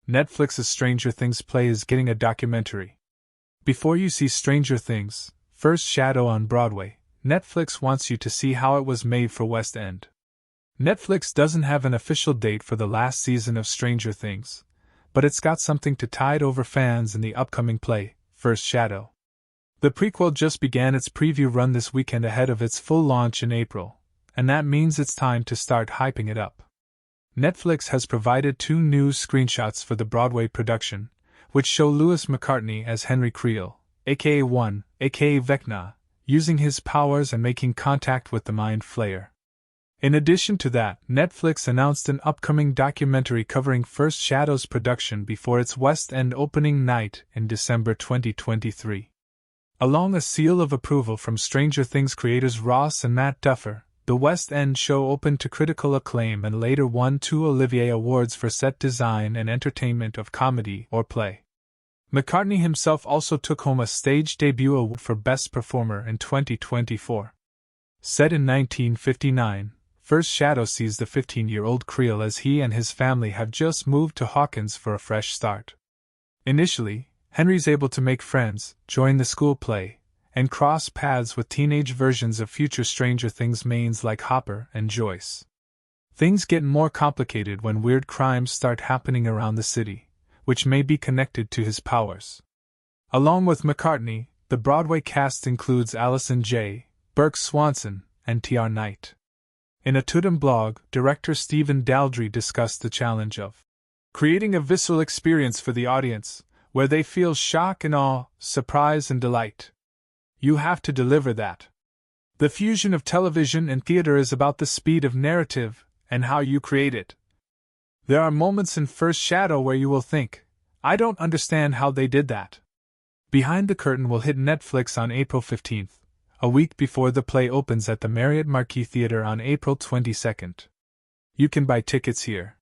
Netflix's Stranger Things play is getting a documentary. Before you see Stranger Things, First Shadow on Broadway, Netflix wants you to see how it was made for West End. Netflix doesn't have an official date for the last season of Stranger Things, but it's got something to tide over fans in the upcoming play, First Shadow. The prequel just began its preview run this weekend ahead of its full launch in April, and that means it's time to start hyping it up. Netflix has provided 2 new screenshots for the Broadway production, which show Louis McCartney as Henry Creel, aka One, aka Vecna, using his powers and making contact with the Mind Flayer. In addition to that, Netflix announced an upcoming documentary covering First Shadow's production before its West End opening night in December 2023. Along a seal of approval from Stranger Things creators Ross and Matt Duffer, the West End show opened to critical acclaim and later won 2 Olivier Awards for set design and entertainment of comedy or play. McCartney himself also took home a stage debut award for Best Performer in 2024. Set in 1959, First Shadow sees the 15-year-old Creel as he and his family have just moved to Hawkins for a fresh start. Initially, Henry's able to make friends, join the school play, and cross paths with teenage versions of future Stranger Things mains like Hopper and Joyce. Things get more complicated when weird crimes start happening around the city, which may be connected to his powers. Along with McCartney, the Broadway cast includes Allison J., Burke Swanson, and T.R. Knight. In a Tudum blog, director Stephen Daldry discussed the challenge of creating a visceral experience for the audience, where they feel shock and awe, surprise and delight. You have to deliver that. The fusion of television and theater is about the speed of narrative and how you create it. There are moments in First Shadow where you will think, I don't understand how they did that. Behind the Curtain will hit Netflix on April 15th, a week before the play opens at the Marriott Marquis Theatre on April 22nd. You can buy tickets here.